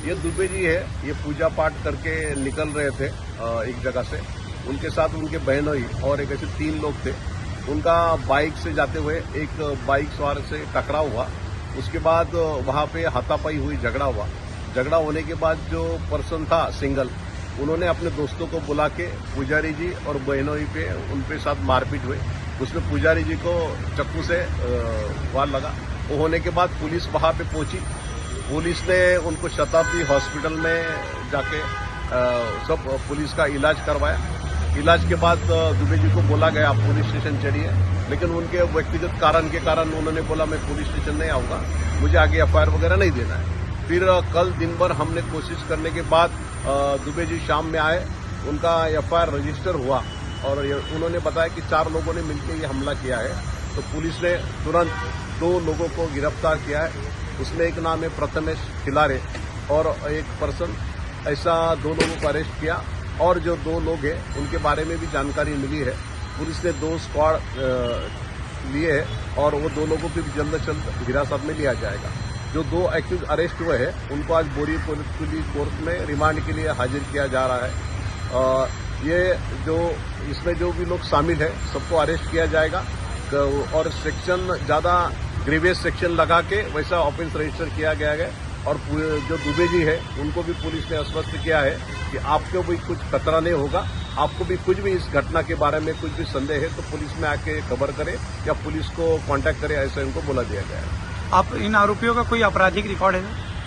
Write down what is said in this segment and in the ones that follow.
ये दुबे जी है, ये पूजा पाठ करके निकल रहे थे एक जगह से। उनके साथ उनके बहनोई और एक ऐसे 3 लोग थे। उनका बाइक से जाते हुए एक बाइक सवार से टकराव हुआ। उसके बाद वहां पे हाथापाई हुई, झगड़ा हुआ। झगड़ा होने के बाद जो पर्सन था सिंगल, उन्होंने अपने दोस्तों को बुला के पुजारी जी और बहनोई पे उनके साथ मारपीट हुई। उसमें पुजारी जी को चक्कू से वार लगा। वो होने के बाद पुलिस वहां पे पहुंची। पुलिस ने उनको शताब्दी हॉस्पिटल में जाके सब पुलिस का इलाज करवाया। इलाज के बाद दुबे जी को बोला गया आप पुलिस स्टेशन चढ़िए, लेकिन उनके व्यक्तिगत कारण के कारण उन्होंने बोला मैं पुलिस स्टेशन नहीं आऊंगा, मुझे आगे एफआईआर वगैरह नहीं देना है। फिर कल दिन भर हमने कोशिश करने के बाद दुबे जी शाम में आए, उनका एफआईआर रजिस्टर हुआ और उन्होंने बताया कि 4 लोगों ने मिलकर ये हमला किया है। तो पुलिस ने तुरंत 2 लोगों को गिरफ्तार किया है। उसमें एक नाम है प्रथमेश खिलारे और एक पर्सन, ऐसा 2 लोगों को अरेस्ट किया। और जो 2 लोग हैं उनके बारे में भी जानकारी मिली है। पुलिस ने 2 स्क्वाड लिए हैं और वो 2 लोगों को भी जल्द से जल्द हिरासत में लिया जाएगा। जो 2 एक्यूज अरेस्ट हुए हैं उनको आज बोरी पुलिस कोर्ट में रिमांड के लिए हाजिर किया जा रहा है। ये जो इसमें जो भी लोग शामिल है सबको अरेस्ट किया जाएगा और सेक्शन ज़्यादा ग्रीवियस सेक्शन लगा के वैसा ऑफेंस रजिस्टर किया गया है। और जो दुबे जी है उनको भी पुलिस ने आश्वस्त किया है कि आपको भी कुछ खतरा नहीं होगा, आपको भी कुछ भी इस घटना के बारे में कुछ भी संदेह है तो पुलिस में आके खबर करें या पुलिस को कांटेक्ट करें, ऐसा इनको बोला दिया गया है। आप इन आरोपियों का कोई आपराधिक रिकॉर्ड है?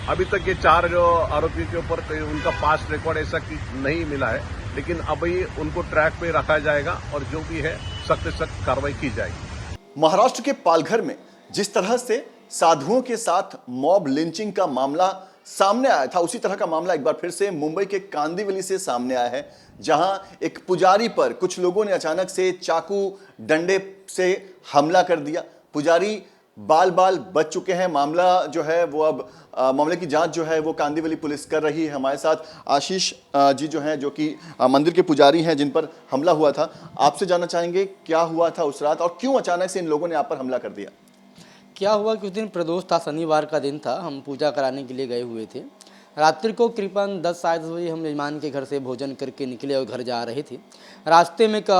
अभी तक ये 4 जो आरोपियों के ऊपर उनका पास्ट रिकॉर्ड ऐसा नहीं मिला है, लेकिन अभी उनको ट्रैक पे रखा जाएगा और जो भी है सख्त से सख्त कार्रवाई की जाएगी। महाराष्ट्र के पालघर में जिस तरह से साधुओं के साथ मॉब लिंचिंग का मामला सामने आया था, उसी तरह का मामला एक बार फिर से मुंबई के कांदिवली से सामने आया है, जहां एक पुजारी पर कुछ लोगों ने अचानक से चाकू डंडे से हमला कर दिया। पुजारी बाल बाल बच चुके हैं। मामला जो है वो अब मामले की जांच जो है वो कांदिवली पुलिस कर रही है। हमारे साथ आशीष जी जो हैं, जो कि मंदिर के पुजारी हैं जिन पर हमला हुआ था। आपसे जानना चाहेंगे क्या हुआ था उस रात और क्यों अचानक से इन लोगों ने आप पर हमला कर दिया? क्या हुआ कि उस दिन प्रदोष था, शनिवार का दिन था, हम पूजा कराने के लिए गए हुए थे। रात्रि को करीबन 10 साढ़े 10 बजे हम यजमान के घर से भोजन करके निकले और घर जा रहे थे। रास्ते में एक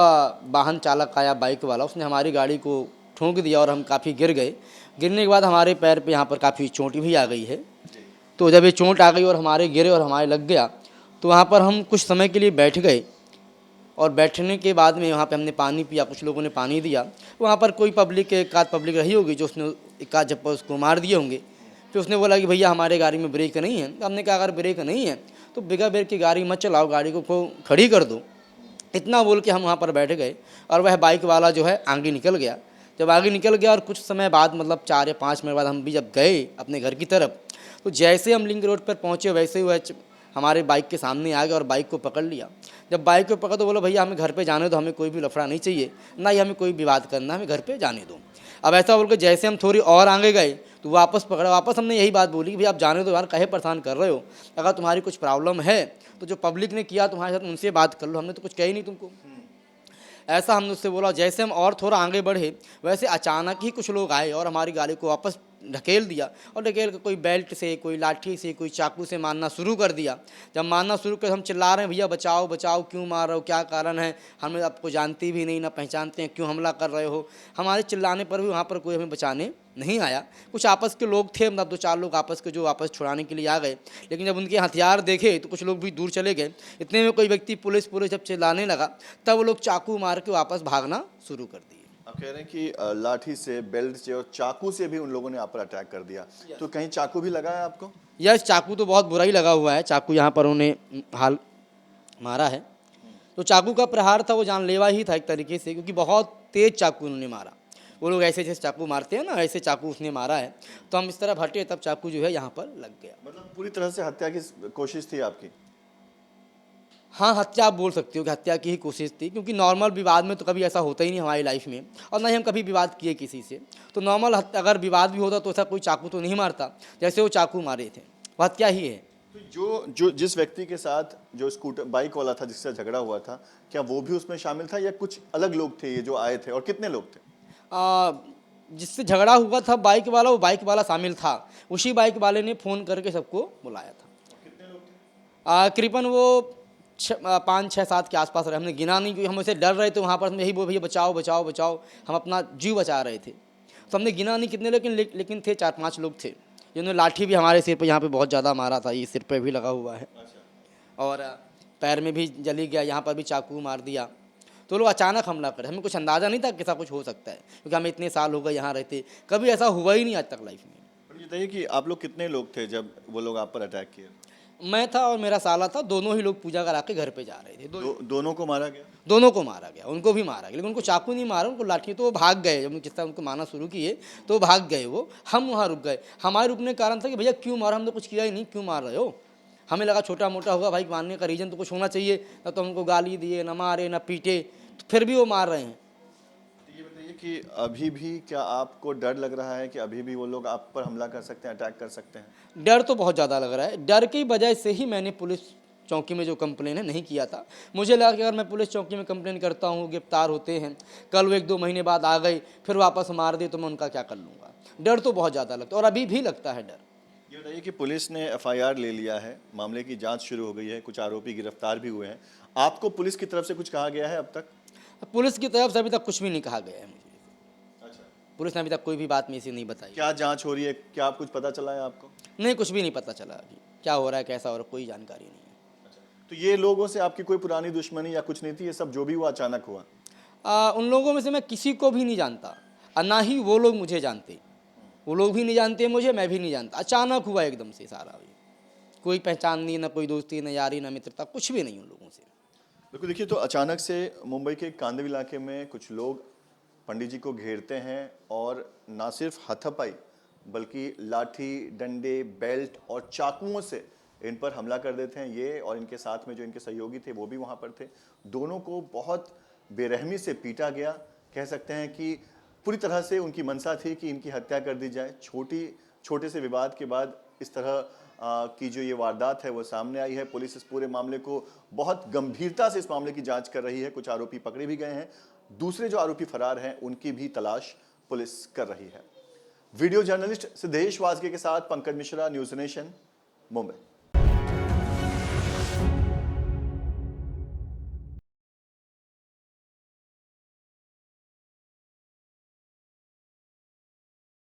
वाहन चालक आया, बाइक वाला, उसने हमारी गाड़ी को ठोंक दिया और हम काफ़ी गिर गए। गिरने के बाद हमारे पैर पे यहाँ पर काफ़ी चोट भी आ गई है। तो जब ये चोट आ गई और हमारे गिरे और हमारे लग गया तो वहाँ पर हम कुछ समय के लिए बैठ गए और बैठने के बाद में वहाँ पे हमने पानी पिया, कुछ लोगों ने पानी दिया। वहाँ पर कोई पब्लिक, एक आध पब्लिक रही होगी जो उसने एक आध झप्पा उसको मार दिए होंगे। फिर उसने बोला कि भैया हमारे गाड़ी में ब्रेक नहीं है। हमने कहा अगर ब्रेक नहीं है तो बिना ब्रेक की गाड़ी मत चलाओ, गाड़ी को खड़ी कर दो। इतना बोल के हम वहाँ पर बैठ गए और वह बाइक वाला जो है आगे निकल गया। जब आगे निकल गया और कुछ समय बाद, मतलब 4 या 5 मिनट बाद हम भी जब गए अपने घर की तरफ, तो जैसे हम लिंक रोड पर पहुँचे वैसे ही वह हमारे बाइक के सामने आ गया और बाइक को पकड़ लिया। जब बाइक को पकड़ तो बोला भैया हमें घर पे जाने दो, हमें कोई भी लफड़ा नहीं चाहिए, ना ही हमें कोई विवाद करना, हमें घर पे जाने दो। अब ऐसा बोल के जैसे हम थोड़ी और आगे गए तो वापस पकड़ा। वापस हमने यही बात बोली कि भैया आप जाने दो यार, काहे परेशान कर रहे हो, अगर तुम्हारी कुछ प्रॉब्लम है तो जो पब्लिक ने किया तुम्हारे साथ उनसे बात कर लो, हमने तो कुछ कही नहीं तुमको। ऐसा हमने उससे बोला। जैसे हम और थोड़ा आगे बढ़े वैसे अचानक ही कुछ लोग आए और हमारी गाड़ी को वापस ढकेल दिया और ढकेल कर कोई बेल्ट से, कोई लाठी से, कोई चाकू से मारना शुरू कर दिया। जब मारना शुरू कर हम चिल्ला रहे हैं भैया बचाओ बचाओ, क्यों मार रहे हो, क्या कारण है, हमें आपको जानती भी नहीं ना पहचानते हैं, क्यों हमला कर रहे हो। हमारे चिल्लाने पर भी वहाँ पर कोई हमें बचाने नहीं आया। कुछ आपस के लोग थे, मतलब 2-4 लोग आपस के जो वापस छुड़ाने के लिए आ गए, लेकिन जब उनके हथियार देखे तो कुछ लोग भी दूर चले गए। इतने में कोई व्यक्ति पुलिस जब चिल्लाने लगा तब वो लोग चाकू मार के वापस भागना शुरू कर दिए। आप कह रहे हैं कि लाठी से, बेल्ट से और चाकू से भी उन लोगों ने आप पर अटैक कर दिया, तो कहीं चाकू भी लगा है आपको? यस, चाकू तो बहुत बुरा ही लगा हुआ है। चाकू यहाँ पर उन्हें हाल मारा है। तो चाकू का प्रहार था वो जानलेवा ही था एक तरीके से, क्योंकि बहुत तेज चाकू उन्होंने मारा। वो लोग ऐसे जैसे चाकू मारते हैं ना, ऐसे चाकू उसने मारा है। तो हम इस तरह हटे तब चाकू जो है यहाँ पर लग गया। मतलब पूरी तरह से हत्या की कोशिश थी आपकी? हाँ, हत्या आप बोल सकते हो कि हत्या की ही कोशिश थी, क्योंकि नॉर्मल विवाद में तो कभी ऐसा होता ही नहीं हमारी लाइफ में, और ना ही हम कभी विवाद किए किसी से। तो नॉर्मल अगर विवाद भी होता तो ऐसा कोई चाकू तो नहीं मारता जैसे वो चाकू मारे थे। वो हत्या ही है। तो जिस व्यक्ति के साथ जो स्कूटर बाइक वाला था जिससे झगड़ा हुआ था, क्या वो भी उसमें शामिल था या कुछ अलग लोग थे ये जो आए थे, और कितने लोग थे? जिससे झगड़ा हुआ था बाइक वाला, वो बाइक वाला शामिल था। उसी बाइक वाले ने फ़ोन करके सबको बुलाया था। करीबन वो 5, 6, 7 के आसपास रहे, हमने गिना नहीं, क्योंकि हम उसे डर रहे थे वहाँ पर, हम यही बोल भैया बचाओ बचाओ बचाओ, हम अपना जीव बचा रहे थे, तो हमने गिना नहीं कितने, लेकिन थे 4-5 लोग थे, जिन्होंने लाठी भी हमारे सिर पे यहाँ पे बहुत ज़्यादा मारा था, ये सिर पे भी लगा हुआ है और पैर में भी जली गया, यहाँ पर भी चाकू मार दिया। तो लोग अचानक हमला करे, हमें कुछ अंदाज़ा नहीं था कि ऐसा कुछ हो सकता है, क्योंकि हमें इतने साल हो गए यहाँ रहते, कभी ऐसा हुआ ही नहीं आज तक लाइफ में। पर ये बताइए कि आप लोग कितने लोग थे जब वो लोग आप पर अटैक किए? मैं था और मेरा साला था, दोनों ही लोग पूजा करा के घर पे जा रहे थे। दोनों को मारा गया? दोनों को मारा गया, उनको भी मारा गया, लेकिन उनको चाकू नहीं मारा, उनको लाठी, तो वो भाग गए। जब जिस तरह उनको मारना शुरू किए तो वो भाग गए, वो हम वहाँ रुक गए। हमारे रुकने का कारण था कि भैया क्यों मारा, हमने कुछ किया ही नहीं, क्यों मार रहे हो। हमें लगा छोटा मोटा होगा भाई, मारने का रीज़न तो कुछ होना चाहिए, ना तो हमको गाली दिए, ना मारे, ना पीटे, तो फिर भी वो मार रहे हैं। तो ये बताइए कि अभी भी क्या आपको डर लग रहा है कि अभी भी वो लोग आप पर हमला कर सकते हैं, अटैक कर सकते हैं? डर तो बहुत ज़्यादा लग रहा है, डर की वजह से ही मैंने पुलिस चौकी में जो कंप्लेन है नहीं किया था। मुझे लगा कि अगर मैं पुलिस चौकी में कंप्लेन करता हूँ, गिरफ्तार होते हैं, कल वो 1-2 महीने बाद आ गए, फिर वापस मार दे, तो मैं उनका क्या कर लूँगा। डर तो बहुत ज़्यादा लगता है और अभी भी लगता है डर। ये बताइए कि पुलिस ने एफआईआर ले लिया है, मामले की जांच शुरू हो गई है, कुछ आरोपी गिरफ्तार भी हुए हैं। आपको पुलिस की तरफ से कुछ कहा गया है अब तक? पुलिस की तरफ से अभी तक कुछ भी नहीं कहा गया है मुझे। अच्छा, पुलिस ने अभी तक कोई भी बात मेरी से नहीं बताई। क्या जांच हो रही है? क्या आप कुछ पता चला है आपको? नहीं, कुछ भी नहीं पता चला अभी क्या हो रहा है, कैसा हो रहा है, कोई जानकारी नहीं है। तो ये लोगों से आपकी कोई पुरानी दुश्मनी या कुछ नहीं थी, ये सब जो भी हुआ अचानक हुआ? उन लोगों में से मैं किसी को भी नहीं जानता और ना ही वो लोग मुझे जानते। वो लोग भी नहीं जानते मुझे, मैं भी नहीं जानता। अचानक हुआ एकदम से सारा, भी कोई पहचान नहीं, ना कोई दोस्ती, ना यारी, ना मित्रता, कुछ भी नहीं उन लोगों से। बिल्कुल, देखिए तो अचानक से मुंबई के कांदिवली इलाके में कुछ लोग पंडित जी को घेरते हैं और ना सिर्फ हाथापाई बल्कि लाठी, डंडे, बेल्ट और चाकुओं से इन पर हमला कर देते हैं। ये और इनके साथ में जो इनके सहयोगी थे वो भी वहाँ पर थे। दोनों को बहुत बेरहमी से पीटा गया। कह सकते हैं कि पूरी तरह से उनकी मंशा थी कि इनकी हत्या कर दी जाए। छोटे से विवाद के बाद इस तरह की जो ये वारदात है वो सामने आई है। पुलिस इस पूरे मामले को बहुत गंभीरता से इस मामले की जांच कर रही है। कुछ आरोपी पकड़े भी गए हैं, दूसरे जो आरोपी फरार हैं उनकी भी तलाश पुलिस कर रही है। वीडियो जर्नलिस्ट सिद्धेश वाजगे के साथ पंकज मिश्रा, न्यूज़ नेशन, मुंबई।